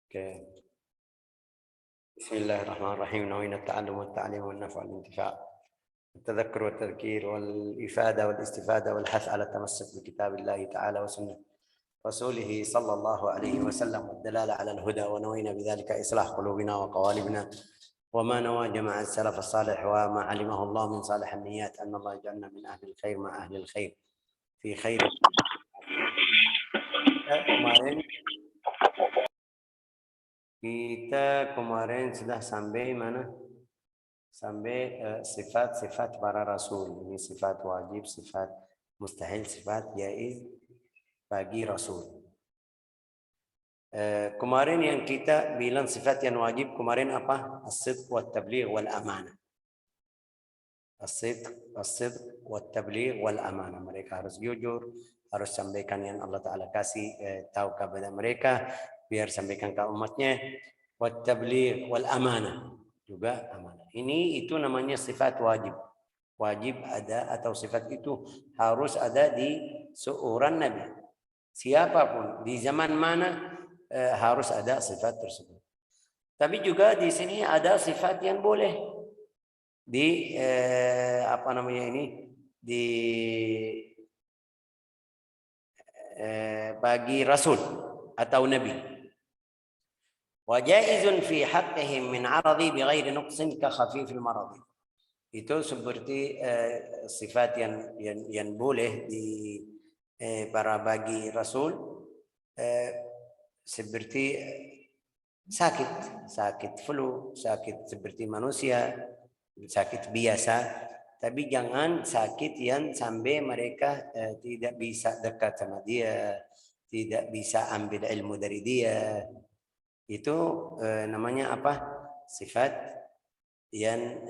اوكي. بسم الله الرحمن الرحيم. نوينا التعلم والتعليم والنفع والانتفاع، التذكر والتذكير والإفادة والاستفادة والحث على التمسك بكتاب الله تعالى وسنة رسوله صلى الله عليه وسلم والدلالة على الهدى، ونوينا بذلك إصلاح قلوبنا وقوالبنا، وما نوى جماعة السلف الصالح وما علمه الله من صالح النيات، أن الله يجعلنا من أهل الخير مع أهل الخير في خير. Kita kemarin sudah sampai mana? Sampai sifat-sifat para rasul. Ini sifat wajib, sifat mustahil, sifat jaiz bagi rasul. Kemarin yang kita bilang sifat yang wajib kemarin apa? As-sidq wa tabligh wal amanah. As-sidq wa tabligh wal amanah. Mereka harus jujur, harus sampaikan yang Allah Ta'ala kasih tahu kepada mereka, biar sampaikan ke umatnya. Wa tabligh wal amanah, juga amanah. Ini itu namanya sifat wajib. Wajib ada atau sifat itu harus ada di seorang nabi. Siapapun di zaman mana harus ada sifat tersebut. Tapi juga di sini ada sifat yang boleh di bagi rasul atau nabi. Wajaizun fi haqqihim min 'aradi bighairi nuqsin ka khafifil marad. Itu seperti sifat yang boleh di para bagi rasul, seperti sakit flu, sakit seperti manusia, sakit biasa, tapi jangan sakit yang sampai mereka tidak bisa dekat sama dia, tidak bisa ambil ilmu dari dia. Itu namanya apa? Sifat yang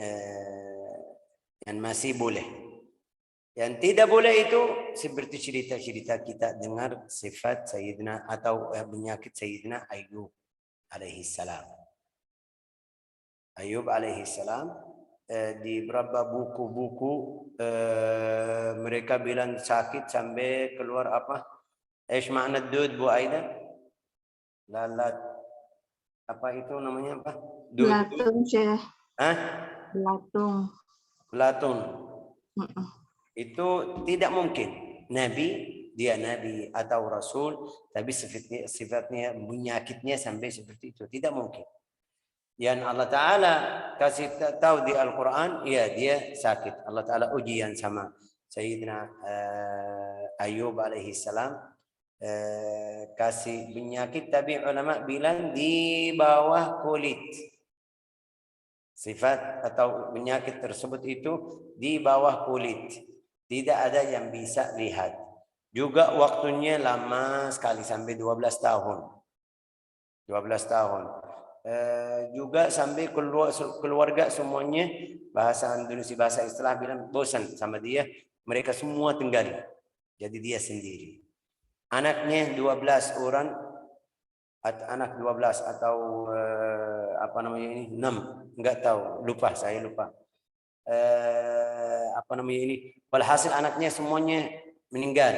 masih boleh. Yang tidak boleh itu seperti cerita-cerita kita dengar sifat Sayyidina atau penyakit Sayyidina Ayub alaihissalam. Ayub alaihissalam di beberapa buku-buku mereka bilang sakit sampai keluar apa? Eish makna dud Bu Aida? Lalat. Apa itu namanya apa? Belatung, Syekh. Hah? Belatung. Itu tidak mungkin. Dia nabi atau rasul, tapi sifatnya penyakitnya sampai seperti itu. Tidak mungkin. Yang Allah Ta'ala kasih tahu di Al-Quran, ya dia sakit. Allah Ta'ala ujian sama Sayyidina Ayub alaihissalam. Kasih penyakit, tapi ulama bilang di bawah kulit. Sifat atau penyakit tersebut itu di bawah kulit. Tidak ada yang bisa lihat. Juga waktunya lama sekali sampai 12 tahun. 12 tahun. Juga sampai keluarga semuanya, bahasa Indonesia, bahasa istilah bilang bosan sama dia. Mereka semua tinggal. Jadi dia sendiri. Anaknya 12 orang, anak 12 atau apa namanya ini 6, enggak tahu, saya lupa. Apa namanya ini? Walhasil anaknya semuanya meninggal.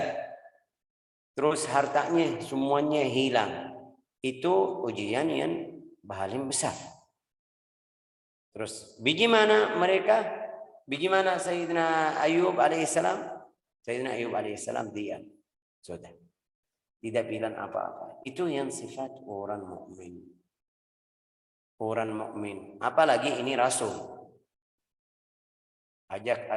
Terus hartanya semuanya hilang. Itu ujian yang paling besar. Terus bagaimana mereka? Bagaimana Sayyidina Ayub alaihissalam? Sayyidina Ayub alaihissalam diam. Sudah. Tidak bilang apa-apa. Itu yang sifat orang mukmin. Orang mukmin. Apalagi ini rasul. Ajak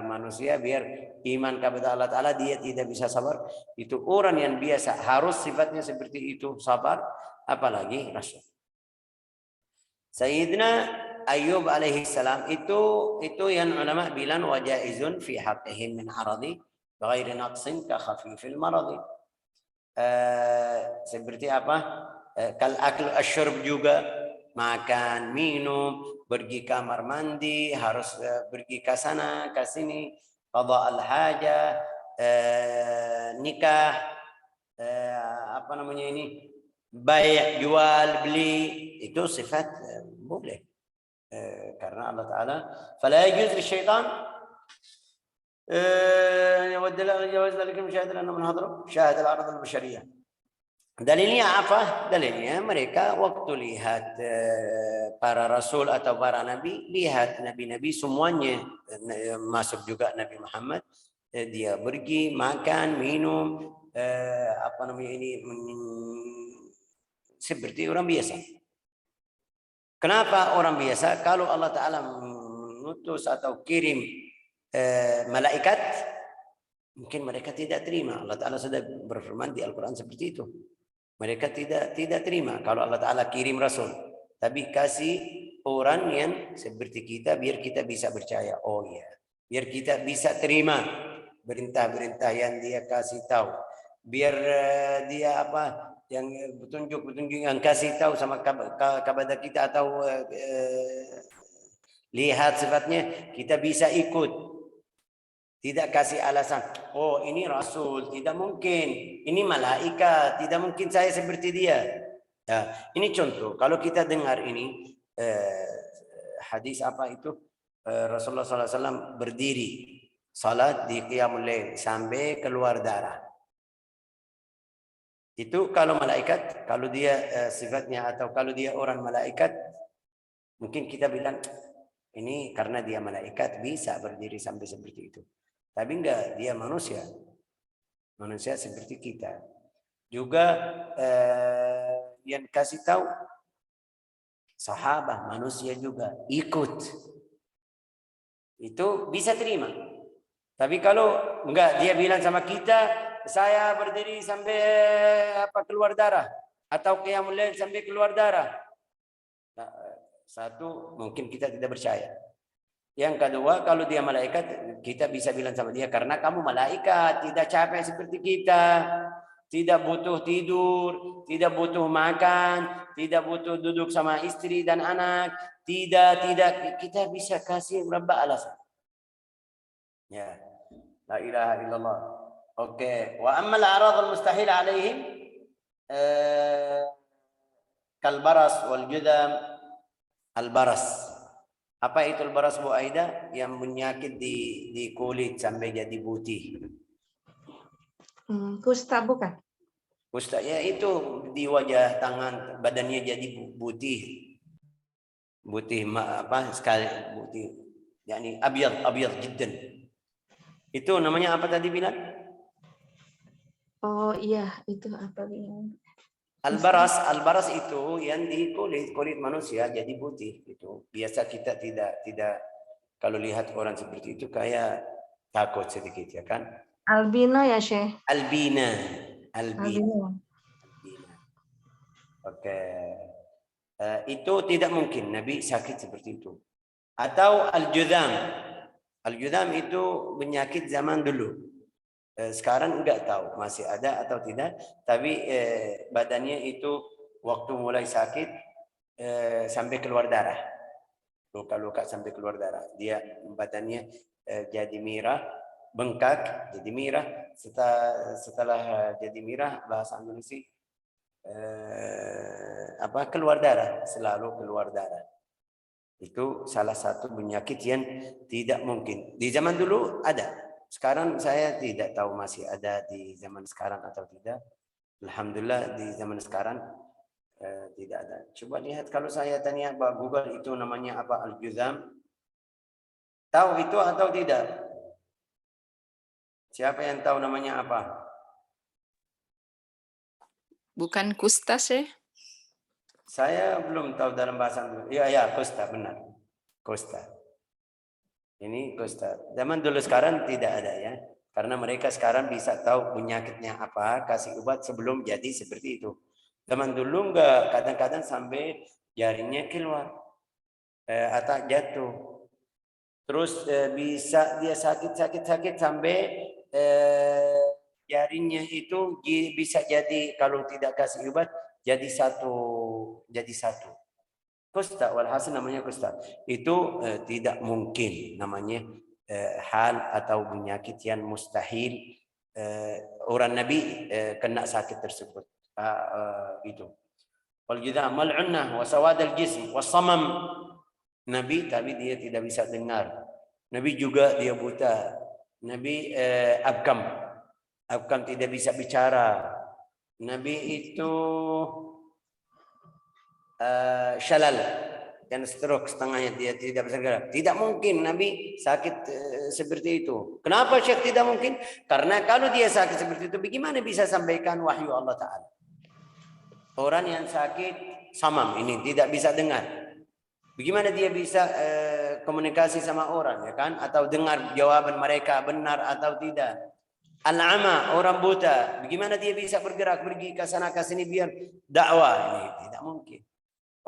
manusia biar iman kepada Allah Ta'ala, dia tidak bisa sabar. Itu orang yang biasa harus sifatnya seperti itu, sabar. Apalagi rasul. Sayyidina Ayub alaihissalam itu yang ulama bilang wajaizun fi haqqihim min aradi bighairi naqsin ka khafifil maradi. Seperti apa? Kal akl asyurb juga, makan, minum, pergi kamar mandi, harus pergi ke sana, ke sini, qada al-hajah, nikah, apa namanya ini, baik, jual, beli, itu sifat boleh. Karena Allah Ta'ala fala yajuz lisyaitan يود الله الجواز ذلك المشاهد لأنه من هضره شاهد الأرض البشرية Dalilnya apa? Dalilnya mereka waktu lihat para rasul atau para nabi, lihat nabi-nabi semuanya, masuk juga Nabi Muhammad, dia pergi makan, minum, apa namanya ini, seperti orang biasa. Kenapa orang biasa? Kalau Allah Ta'ala mengutus atau kirim malaikat, mungkin mereka tidak terima. Allah Ta'ala sudah berfirman di Al-Quran seperti itu. Mereka tidak terima kalau Allah Ta'ala kirim Rasul. Tapi kasih orang yang seperti kita biar kita bisa percaya. Oh iya. Biar kita bisa terima perintah-perintah yang dia kasih tahu. Biar dia apa yang petunjuk yang kasih tahu sama kepada kita atau lihat sifatnya, kita bisa ikut. Tidak kasih alasan, oh ini Rasul, tidak mungkin. Ini malaikat, tidak mungkin saya seperti dia. Ya, ini contoh. Kalau kita dengar ini, hadis apa itu, Rasulullah SAW berdiri, salat di Qiyamul Lail, sampai keluar darah. Itu kalau malaikat, kalau dia sifatnya atau kalau dia orang malaikat, mungkin kita bilang, ini karena dia malaikat bisa berdiri sampai seperti itu. Tapi enggak, dia manusia. Manusia seperti kita. Juga yang kasih tahu sahabat manusia juga ikut. Itu bisa terima. Tapi kalau enggak, dia bilang sama kita, saya berdiri sampai keluar darah atau qiyamul lail sampai keluar darah. Nah, satu, mungkin kita tidak percaya. Yang kedua, kalau dia malaikat, kita bisa bilang sama dia, karena kamu malaikat, tidak capek seperti kita, tidak butuh tidur, tidak butuh makan, tidak butuh duduk sama istri dan anak, tidak, kita bisa kasih berapa alasan. Ya, la ilaha illallah. Oke, wa amma al-a'rad al-mustahil alaihim kal baras wal judam al-baras. Apa itu al-baras Bu Aida? Yang menyakit di kulit sampai jadi putih. Kusta bukan? Kusta ya itu di wajah, tangan, badannya jadi putih. Putih apa sekali putih. Yani abyad jiddan. Itu namanya apa tadi bilang? Oh iya, itu apa yang Al-baras itu yang di kulit manusia jadi putih itu. Biasa kita tidak kalau lihat orang seperti itu kayak takut sedikit ya kan? Albino ya, Syekh? Albina. Albino. Oke. Itu tidak mungkin Nabi sakit seperti itu. Atau al-judam. Al-judam itu penyakit zaman dulu. Sekarang enggak tahu masih ada atau tidak, tapi badannya itu waktu mulai sakit sampai keluar darah, luka-luka sampai keluar darah, dia badannya jadi merah, bengkak jadi merah, setelah jadi merah bahasa Indonesia keluar darah, selalu keluar darah. Itu salah satu penyakit yang tidak mungkin. Di zaman dulu ada. Sekarang saya tidak tahu masih ada di zaman sekarang atau tidak. Alhamdulillah di zaman sekarang tidak ada. Coba lihat kalau saya tanya Pak Google itu namanya apa, al-juzam. Tahu itu atau tidak? Siapa yang tahu namanya apa? Bukan kusta sih. Saya belum tahu dalam bahasa Indonesia. Ya, kusta benar. Kusta. Ini kusta. Zaman dulu sekarang tidak ada ya. Karena mereka sekarang bisa tahu penyakitnya apa, kasih obat sebelum jadi seperti itu. Zaman dulu enggak, kadang-kadang sampai jarinya keluar. Atau jatuh. Terus bisa dia sakit sampai jarinya itu bisa jadi kalau tidak kasih obat jadi satu. Kusta, walhasil namanya kusta. Itu tidak mungkin namanya hal atau penyakit yang mustahil orang Nabi kena sakit tersebut. Gitu. Wal judam wal unnah wa sawad al jism was samam. Nabi tapi dia tidak bisa dengar. Nabi juga dia buta. Nabi abkam tidak bisa bicara. Nabi itu syalal dan stroke setengahnya, dia tidak bisa gerak. Tidak mungkin Nabi sakit seperti itu. Kenapa Syekh tidak mungkin? Karena kalau dia sakit seperti itu, bagaimana bisa sampaikan wahyu Allah Ta'ala? Orang yang sakit samam ini tidak bisa dengar. Bagaimana dia bisa komunikasi sama orang, ya kan? Atau dengar jawaban mereka benar atau tidak? Al-ama, orang buta, bagaimana dia bisa bergerak pergi ke sana ke sini biar dakwah? Ini tidak mungkin.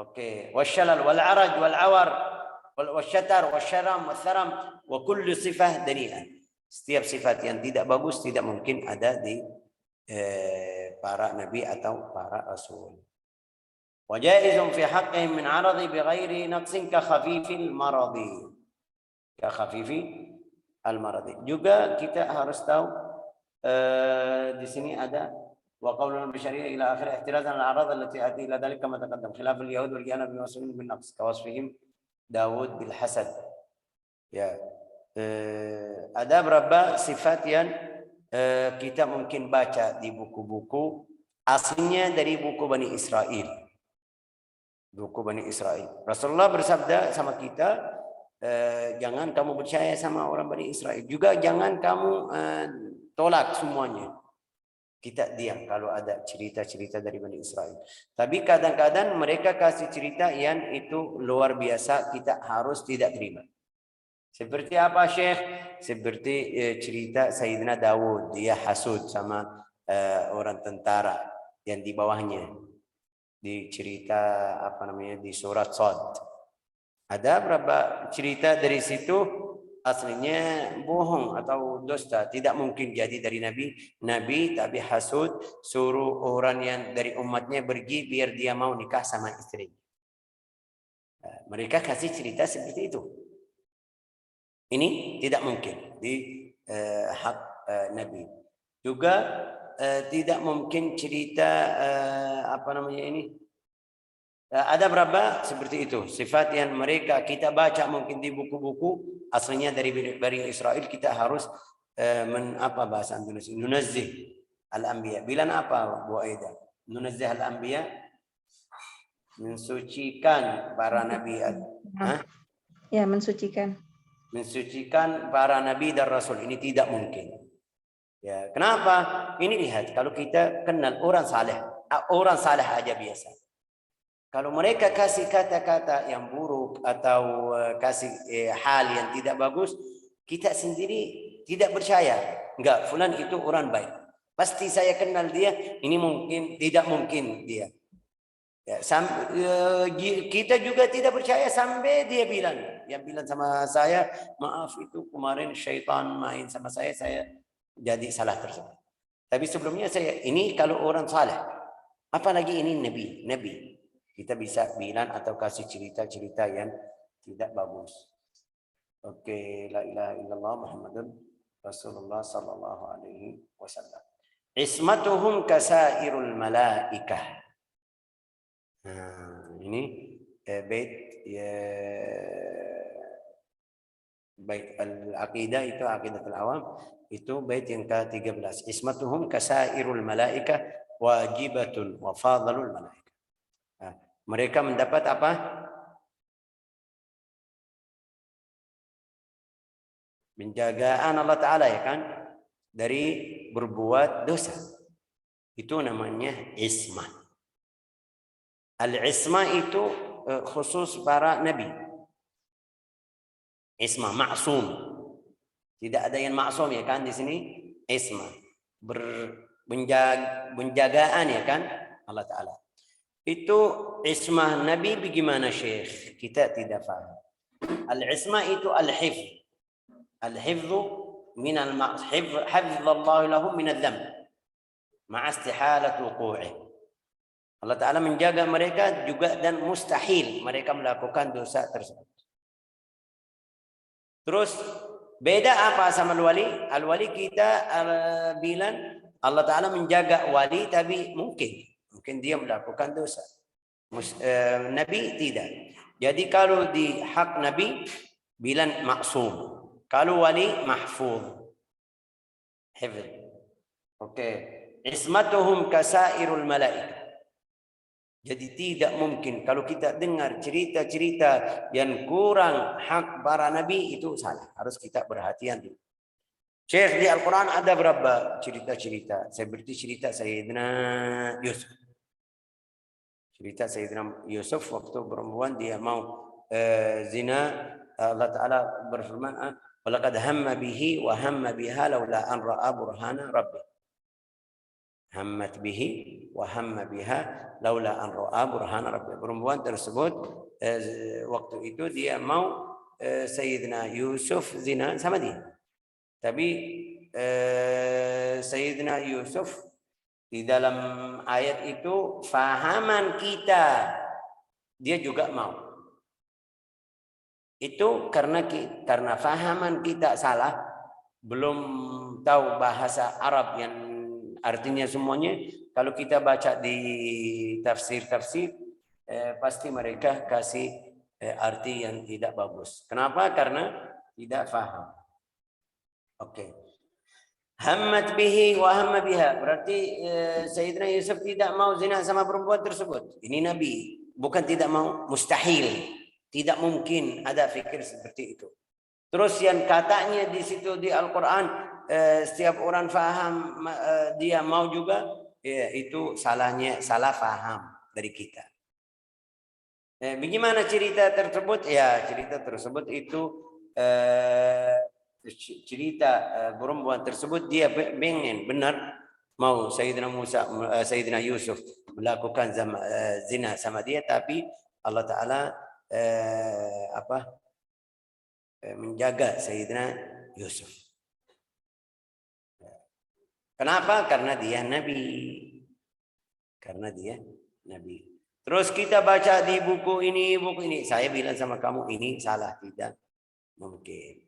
Oke, wasyalal wal araj wal awar wal wasyatar wasyaram wasaram wa kullu sifah dani'ah. Setiap sifat yang tidak bagus tidak mungkin ada di para nabi atau para rasul. Wa jaizun fi haqqihim min 'aradi bighairi naqsin ka khafifil maradi. Ka khafifi al maradi. Juga kita harus tahu di sini ada وقول البشرية إلى آخر احترازا على الأعراض التي تأتي إلى ذلك كما تقدم خلاف اليهود والجهنة بموصوفين بالنقص كوصفهم داود بالحسد. Ya, ada beberapa sifat yang kita mungkin baca di buku-buku aslinya dari buku Bani Israel. Buku Bani Israel. Rasulullah bersabda sama kita, jangan kamu percaya sama orang Bani Israel. Juga jangan kamu tolak semuanya. Kita diam kalau ada cerita-cerita dari Bani Israel. Tapi kadang-kadang mereka kasih cerita yang itu luar biasa, kita harus tidak terima. Seperti apa Syekh? Seperti cerita Sayyidina Daud, dia hasud sama orang tentara yang di bawahnya. Di cerita apa namanya di surat Shad. Ada beberapa cerita dari situ aslinya bohong atau dusta, tidak mungkin jadi dari nabi tapi hasud, suruh orang yang dari umatnya pergi biar dia mau nikah sama istri. Mereka kasih cerita seperti itu. Ini tidak mungkin di hak nabi. Juga tidak mungkin cerita apa namanya ini. Ada berapa seperti itu sifat yang mereka kita baca mungkin di buku-buku aslinya dari Bani Israel. Kita harus apa bahasa Indonesia, nunazzih al-anbiya. Bilang apa Bu Aida? Nunazzih al-anbiya, mensucikan para nabi. Ya, mensucikan. Mensucikan para nabi dan rasul, ini tidak mungkin. Ya, kenapa? Ini lihat, kalau kita kenal orang saleh aja biasa. Kalau mereka kasih kata-kata yang buruk atau kasih hal yang tidak bagus, kita sendiri tidak percaya. Enggak, fulan itu orang baik. Pasti saya kenal dia, ini mungkin, tidak mungkin dia. Ya, kita juga tidak percaya sampai dia bilang. Dia bilang sama saya, maaf itu kemarin syaitan main sama saya jadi salah tersebut. Tapi sebelumnya ini kalau orang salah. Apalagi ini nabi. Kita bisa bilang atau kasih cerita-cerita yang tidak bagus. Oke, la ilaha illallah Muhammadun Rasulullah sallallahu alaihi wasallam. Ismatuhum kasairul malaikah. Ini bait bait al-aqidah itu aqidatul awam, itu bait yang ke-13. Ismatuhum kasairul malaikah wajibatun wa fadhalul malaikah. Mereka mendapat apa? Penjagaan Allah Ta'ala, ya kan? Dari berbuat dosa. Itu namanya ismah. Al-ismah itu khusus para nabi. Ismah, maksum. Tidak ada yang maksum, ya kan? Di sini ismah. Penjagaan, ya kan? Allah Ta'ala. Itu ismah Nabi bagaimana Syekh? Kita tidak paham. Al-ismah itu al-hifz. Al-hifzu min al-hifz, hafizallahu lahum min adh-dhanb ma'a istihalat wuqu'i. Allah Ta'ala menjaga mereka juga dan mustahil mereka melakukan dosa tersebut. Terus beda apa sama al-wali? Al-wali kita bilang Allah Ta'ala menjaga wali tapi mungkin dia melakukan dosa. Nabi tidak. Jadi kalau di hak Nabi bilang maksum. Kalau wali mahfuz. Hifz. Oke. Ismatuhum kasairul malaika. Jadi tidak mungkin kalau kita dengar cerita-cerita yang kurang hak para nabi itu salah. Harus kita berhati-hati. Syekh di Al-Quran ada berapa cerita-cerita. Seperti cerita Sayyidina Yusuf. Cerita Sayyidina Yusuf waktu perempuan dia mau zina. Allah Ta'ala berfirman, walaqad hamma bihi wa hamma biha laula an ra'a burhana rabbih. Hammat bihi wa hamma biha laula an ra'a burhana rabbih. Perempuan tersebut waktu itu dia mau Sayyidina Yusuf zina sama dia. Tapi Sayyidina Yusuf di dalam ayat itu fahaman kita dia juga mau. Itu karena fahaman kita salah, belum tahu bahasa Arab yang artinya semuanya. Kalau kita baca di tafsir-tafsir pasti mereka kasih arti yang tidak bagus. Kenapa? Karena tidak faham. Oke. Hammat bihi wa hamma biha. Berarti Sayyidina Yusuf tidak mau zina sama perempuan tersebut. Ini Nabi. Bukan tidak mau, mustahil. Tidak mungkin ada fikir seperti itu. Terus yang katanya di situ di Al-Quran, setiap orang faham dia mau juga, ya, itu salah faham dari kita. Bagaimana cerita tersebut? Ya, cerita tersebut itu cerita perempuan tersebut dia pengen benar mau Sayyidina Yusuf melakukan zina sama dia, tapi Allah Ta'ala menjaga Sayyidina Yusuf. Kenapa? Karena dia Nabi. Terus kita baca di buku ini. Saya bilang sama kamu ini salah, tidak mungkin.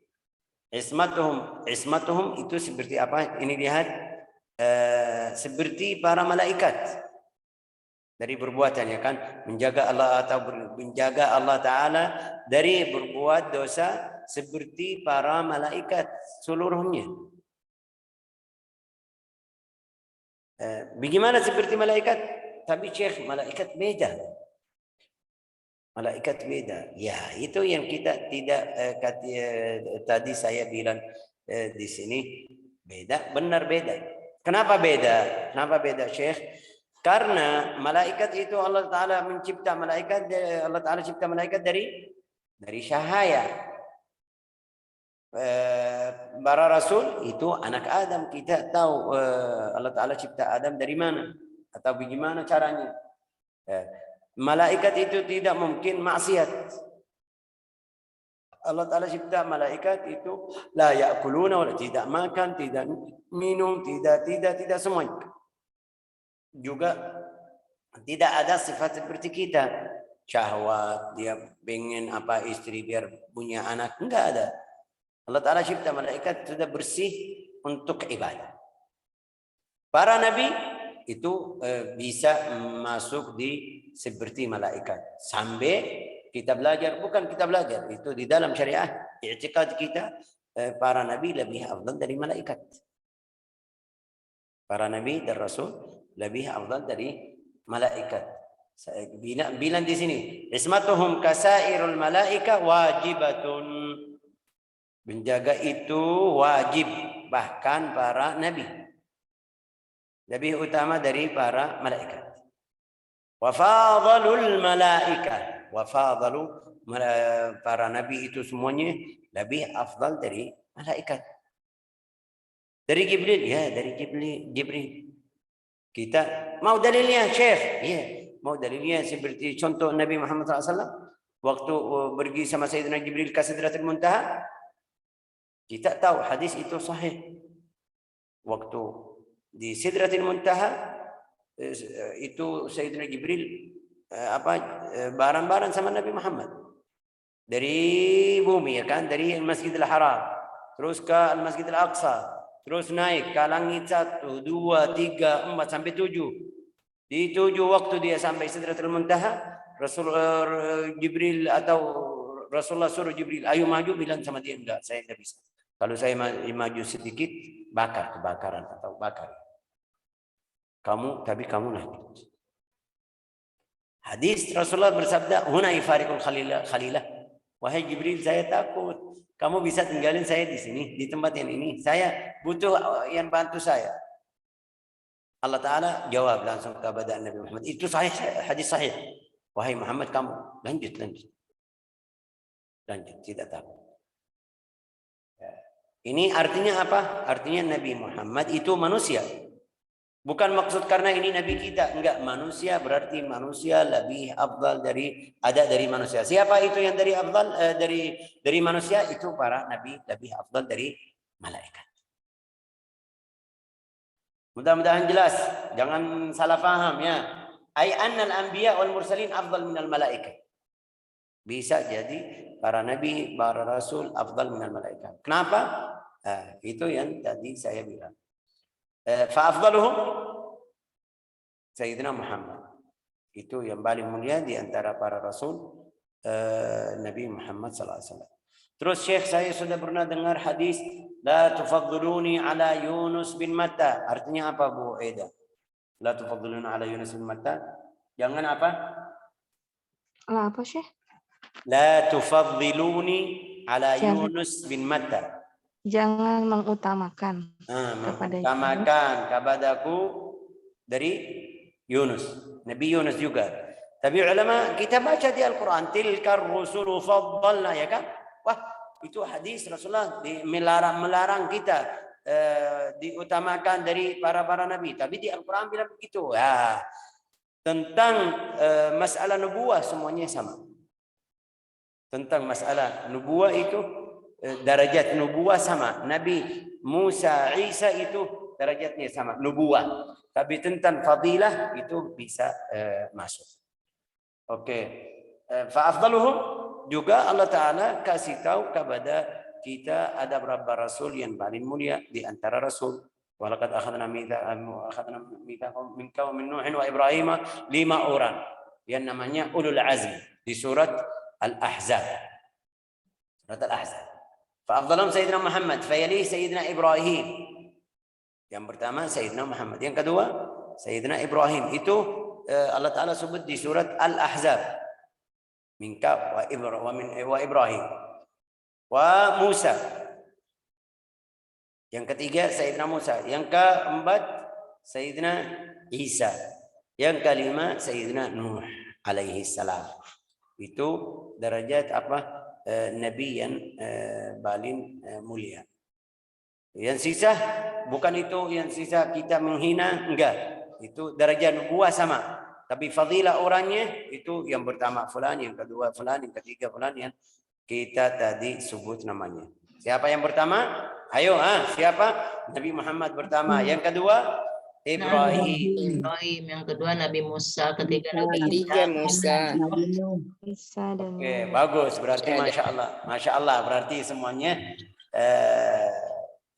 Ismatuhum itu seperti apa? Ini lihat seperti para malaikat dari perbuatannya kan, menjaga Allah Ta'ala dari berbuat dosa seperti para malaikat seluruhnya. Bagaimana seperti malaikat? Tapi Syekh, malaikat beda. Ya, itu yang kita tidak tadi saya bilang di sini beda, benar beda. Kenapa beda Syekh? Karena malaikat itu Allah Ta'ala mencipta malaikat, Allah Ta'ala cipta malaikat dari cahaya. Para rasul itu anak Adam. Kita tahu Allah Ta'ala cipta Adam dari mana atau bagaimana caranya. Malaikat itu tidak mungkin maksiat. Allah Ta'ala cipta malaikat itu la ya'kuluna, tidak makan, tidak minum, tidak semuanya. Juga tidak ada sifat seperti kita. Syahwat, dia pengen istri biar punya anak, enggak ada. Allah Ta'ala cipta malaikat sudah bersih untuk ibadah. Para nabi itu bisa masuk di seperti malaikat. Sampai kita belajar, bukan kita belajar, itu di dalam syariah, i'tiqad kita, para nabi lebih afdal dari malaikat. Para nabi dan rasul lebih afdal dari malaikat. Saya bilang di sini, ismatuhum kasairul malaika wajibatun. Menjaga itu wajib, bahkan para nabi lebih utama dari para malaikat. Wafadhalul malaika, para nabi itu semuanya lebih afdal dari malaikat. Dari Jibril, ya dari Jibril. Kita mau dalilnya Syekh, ya mau dalilnya seperti contoh Nabi Muhammad SAW waktu pergi sama Sayyidina Jibril ke Sidratul Muntaha. Kita tahu hadis itu sahih. Waktu di Sidratul Muntaha itu Sayyidina Jibril bareng-bareng sama Nabi Muhammad dari bumi, ya kan, dari Masjidil Haram terus ke Masjidil Aqsa, terus naik ke langit 1, 2, 3, 4 sampai 7. Di 7 waktu dia sampai Sidratul Muntaha, Jibril atau Rasulullah suruh Jibril, ayo maju, bilang sama dia, enggak, saya tidak bisa. Kalau saya maju sedikit, kebakaran atau bakar. Tapi kamu lanjut. Hadis Rasulullah bersabda, "Huna yufariqul khalilah." Wahai Jibril, saya takut kamu bisa tinggalin saya di sini, di tempat yang ini. Saya butuh yang bantu saya. Allah Ta'ala jawab langsung kepada Nabi Muhammad. Itu sahih, hadis sahih. Wahai Muhammad, kamu lanjut. Lanjut, tidak takut. Ini artinya apa? Artinya Nabi Muhammad itu manusia. Bukan maksud karena ini Nabi kita. Enggak, manusia berarti manusia lebih afdal dari manusia. Siapa itu yang dari afdal dari manusia? Itu para Nabi lebih afdal dari malaikat. Mudah-mudahan jelas. Jangan salah paham ya. Ai annal anbiya wal mursalin afdal minal malaikat. Bisa jadi para nabi, para rasul afdal minal malaikat. Kenapa? Itu yang tadi saya bilang. Fa'afdaluhum Sayyidina Muhammad. Itu yang paling mulia di antara para rasul Nabi Muhammad SAW. Terus Syekh, saya sudah pernah dengar hadis la tufaddiluni ala Yunus bin Matta. Artinya apa Bu Eda? La tufaddiluni ala Yunus bin Matta. Jangan apa? Lah apa Syekh? La tufaddiluni ala Yunus bin Matta. Jangan mengutamakan kepadaku dari Yunus, Nabi Yunus juga. Tapi ulama kita baca di Al-Quran, tilkar rusulu faddalna, ya kan? Wah, itu hadis Rasulullah melarang kita diutamakan dari para nabi. Tapi di Al-Quran bilang begitu. Ya, tentang masalah nubuah semuanya sama. Tentang masalah nubuah itu derajat nubuah sama. Nabi Musa, Isa itu derajatnya sama, nubuah. Tapi tentang fadilah itu bisa masuk. Oke. Fa'afdaluhum juga Allah Ta'ala kasih tahu kepada kita ada berapa rasul yang paling mulia di antara rasul. Walaqad akhadna mitsaqakum minka wa min Nuh wa Ibrahim 5 orang yang namanya ulul azmi di surat Al-Ahzab. Surat Al-Ahzab. Fa'afdalahum Sayyidina Muhammad, fayalih Sayyidina Ibrahim. Yang pertama Sayyidina Muhammad, yang kedua Sayyidina Ibrahim. Itu Allah Ta'ala sebut di surat Al-Ahzab. Minka wa Ibrahim wa Musa. Yang ketiga Sayyidina Musa. Yang keempat Sayyidina Isa. Yang kelima Sayyidina Nuh alaihi salam. Itu derajat apa? Nabi yang paling mulia. Yang sisa bukan itu, yang sisa kita menghina, enggak. Itu derajat nubuah sama. Tapi fadilah orangnya itu yang pertama fulan, yang kedua fulan, yang ketiga fulan yang kita tadi sebut namanya. Siapa yang pertama? Ayo, siapa? Nabi Muhammad pertama. Yang kedua Ibrahim. Yang kedua Nabi Musa, ketiga Nabi Musa. Oke, bagus. Berarti Masya Allah. Berarti semuanya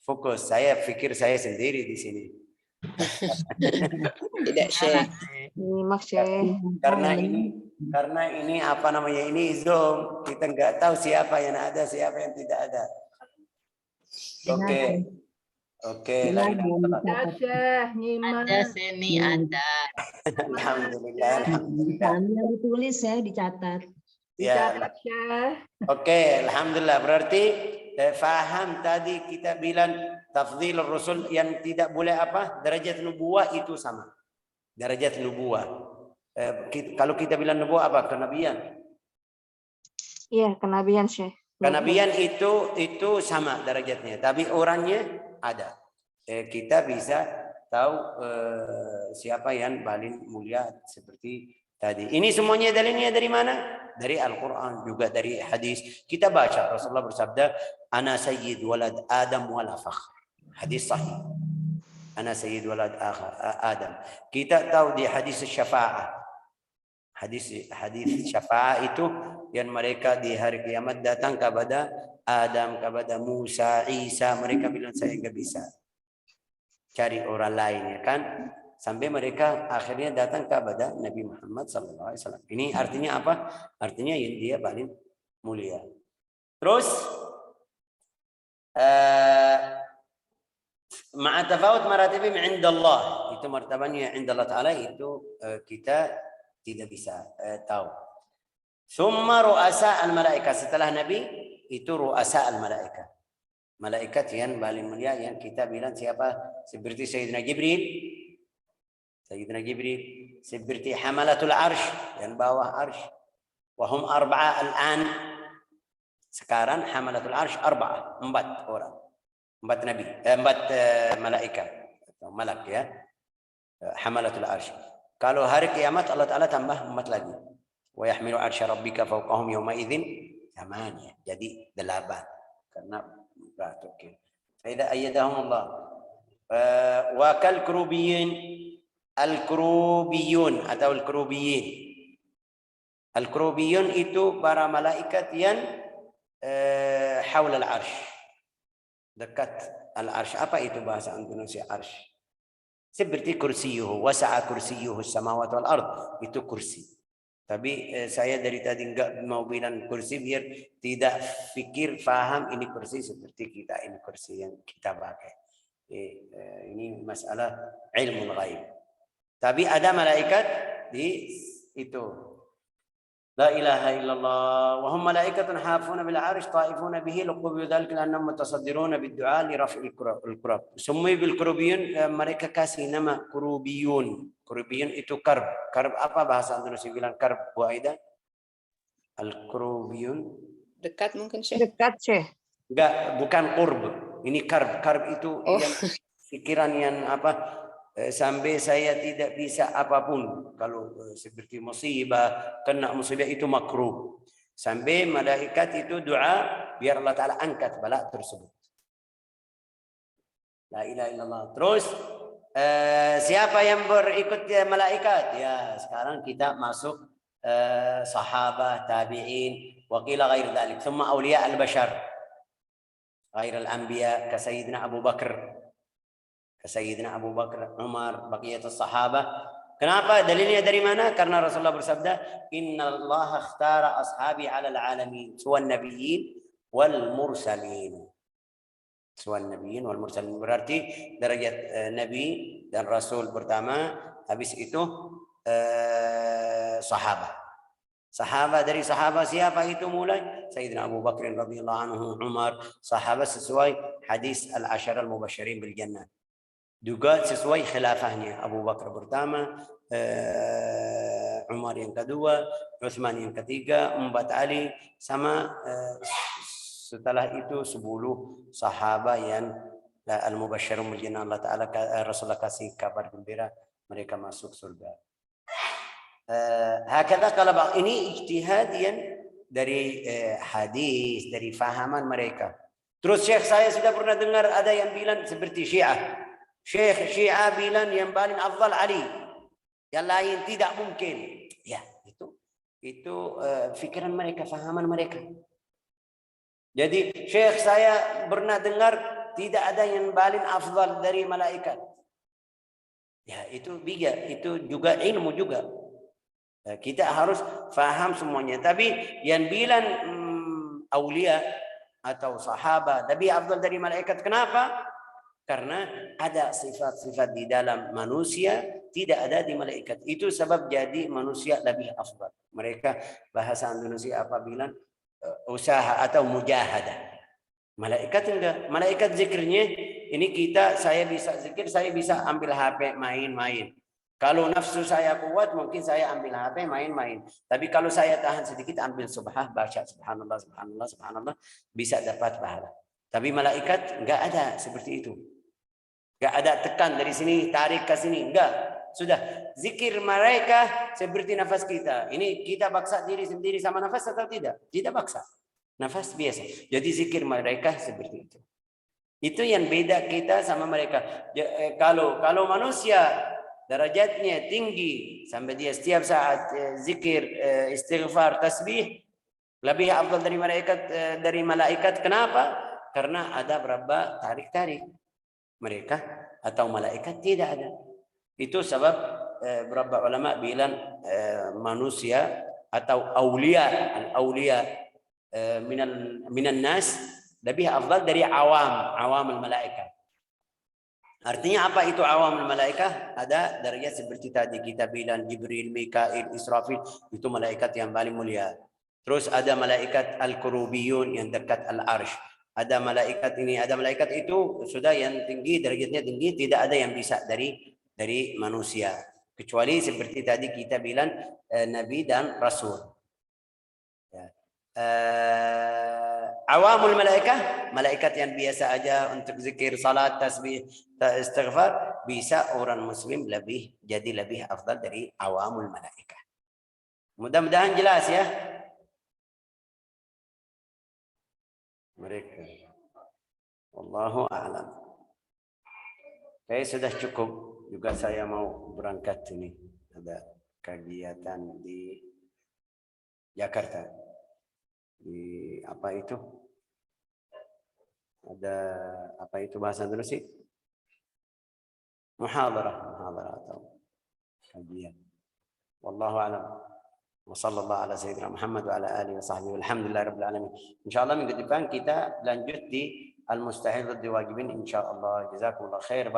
fokus. Saya pikir saya sendiri di sini. Tidak Syekh. Karena ini apa namanya, ini Zoom, kita nggak tahu siapa yang ada, siapa yang tidak ada. Oke, ada seni ada. Alhamdulillah. Yang ditulis saya dicatat. Ya. Oke, alhamdulillah. Berarti faham tadi kita bilang tafdhil Rasul yang tidak boleh apa? Derajat nubuah itu sama. Derajat nubuah. Kalau kita bilang nubuah apa? Kenabian. Iya, kenabian Syekh. Kenabian itu sama derajatnya, tapi orangnya ada. Kita bisa tahu siapa yang paling mulia seperti tadi. Ini semuanya dalilnya dari mana? Dari Al-Quran, juga dari hadis. Kita baca Rasulullah bersabda, "Ana sayyid walad Adam wala fakhr." Hadis sahih. Ana sayyid walad Adam. Kita tahu di hadis syafa'ah. Hadis syafa'ah itu yang mereka di hari kiamat datang kepada Adam, kepada Musa, Isa. Mereka bilang saya nggak bisa cari orang lain, ya kan? Sampai mereka akhirnya datang kepada Nabi Muhammad SAW. Ini artinya apa? Artinya dia paling mulia. Terus ma'a tafawut maratibim 'inda Allah. Itu waktu martabatnya inda Allah Ta'ala itu kita tidak bisa tahu. Summa ru'asa al-malaika, setelah Nabi itu ru'asa al-malaika. Malaikat yang paling mulia yang kita bilang siapa? Seperti Sayyidina Jibril. Sayyidina Jibril, seperti hamalatul arsh yang bawah arsh. Wahum arba'a al-an. Sekarang hamalatul arsh arba'a, 4 orang. 4 nabi, 4 malaikat atau malak ya. Hamalatul arsh. Kalau hari kiamat Allah Ta'ala tambah 4 lagi. Wa yahmilu arsya rabbika fawqahum yawma idzin thamaniya. Jadi 8 karena berat. Okey. Faida ayyadahum Allah. Wa kal kurubiyyin al-kurubiyun atau al-kurubiyin. Al-kurubiyun itu para malaikat yang haula al-arsh. Dekat al-arsh. Apa itu bahasa Indonesia arsh? Seperti kursiyuhu, wasa'a kursiyuhu samawati wal ard. Itu kursi. Tapi saya dari tadi enggak mau bilang kursi biar tidak fikir faham ini kursi seperti kita ini kursi yang kita pakai. Ini masalah ilmu ghaib. Tapi ada malaikat di itu. La ilaha illallah wa hum malaikatun hafuna bil arsh taifuna bihi luqub dzalika annahum mutasaddiruna bid du'a li raf'il kurab. Summi bil kurubiyun, mereka kasih nama kurubiyun. Kurubiyun itu karb. Karb apa bahasa Indonesia bilang karb Bu Aida? Al kurubiyun Dekat mungkin, Syekh. Dekat, Syekh. enggak, bukan qurb. Ini karb. Karb itu yang pikiran yang apa? Sampai saya tidak bisa apapun. Kalau seperti musibah, kena musibah itu makruh. Sampai malaikat itu doa biar Allah Ta'ala angkat bala tersebut. La ilaha illallah. Terus siapa yang berikut malaikat? Ya, sekarang kita masuk sahabat, tabi'in, wa qila ghair dhalik. Thumma awliya al-bashar. Ghair al-anbiya ka Sayyidina Abu Bakar. Sayyidina Abu Bakar, Umar, baqiyatus sahabah. Kenapa? Dalilnya dari mana? Karena Rasulullah bersabda, "Innallaha ikhtara ashabi 'alal 'alamin, suwan nabiyyin wal mursalin." Suwan nabiyyin wal mursalin berarti derajat nabi dan rasul pertama, habis itu sahabat. Sahabat dari sahabat siapa itu mulai? Sayyidina Abu Bakar radhiyallahu anhu, Umar, sahabat sesuai hadis al-asyara al-mubasysyirin bil jannah. Juga sesuai khilafahnya. Abu Bakar pertama, Umar yang kedua, Utsman yang ketiga, 4 Ali, sama setelah itu 10 sahabat yang al-mubasysyirun bil jannah. Allah Ta'ala Rasulullah kasih kabar gembira mereka masuk surga. Hakata kalau ini ijtihad yang dari hadis, dari fahaman mereka. Terus Syekh saya sudah pernah dengar ada yang bilang seperti Syiah. Syekh Syiah bilang yang paling afdal Ali, yang lain tidak mungkin. Ya, itu fikiran mereka, fahaman mereka. Jadi Syekh saya pernah dengar tidak ada yang paling afdal dari malaikat. Ya, itu bijak, itu juga ilmu juga. Kita harus faham semuanya. Tapi yang bilang aulia atau sahabat lebih afdal dari malaikat, kenapa? Karena ada sifat-sifat di dalam manusia tidak ada di malaikat. Itu sebab jadi manusia lebih afdal. Mereka bahasa Indonesia apa bilang usaha atau mujahadah. Malaikat enggak. Malaikat zikirnya ini saya bisa zikir, saya bisa ambil HP main-main. Kalau nafsu saya kuat mungkin saya ambil HP main-main. Tapi kalau saya tahan sedikit ambil subhah, baca subhanallah subhanallah subhanallah bisa dapat pahala. Tapi malaikat enggak ada seperti itu. Enggak ada tekan dari sini tarik ke sini, enggak. Sudah zikir mereka seperti nafas kita. Ini kita paksa diri sendiri sama nafas atau tidak? Tidak paksa. Nafas biasa. Jadi zikir mereka seperti itu. Itu yang beda kita sama mereka. Kalau manusia derajatnya tinggi sampai dia setiap saat zikir, istighfar, tasbih lebih afdal dari malaikat. Kenapa? Karena ada berapa tarik-tarik. Mereka atau malaikat tidak ada. Itu sebab beberapa ulama bilang manusia atau al-aulia minan nas lebih afdal dari awam al-malaikat. Artinya apa itu awamul malaikah? Ada derajat seperti tadi kita bilang Jibril, Mikail, Israfil, itu malaikat yang paling mulia. Terus ada malaikat al-kurubiyun yang dekat al-arsh. Ada malaikat ini, ada malaikat itu sudah yang tinggi, derajatnya tinggi, tidak ada yang bisa dari manusia. Kecuali seperti tadi kita bilang nabi dan rasul. Ya. Awamul malaikah, malaikat yang biasa aja untuk zikir, salat, tasbih, istighfar, bisa orang muslim jadi lebih afdal dari awamul malaikah. Mudah-mudahan jelas ya. Mereka. Wallahu a'lam. Oke, sudah cukup. Juga saya mau berangkat ini. Ada kegiatan di Jakarta. Di apa itu? Ada apa itu bahasa Indonesia? Muhadarah atau kajian. Wallahu a'lam. Wa sallallahu ala sayyidina Muhammad wa ala alihi wa sahbihi walhamdulillahirabbil alamin. Insyaallah minggu depan kita lanjut di al-mustahil wal wajibin insyaallah. Jazakumullah khair.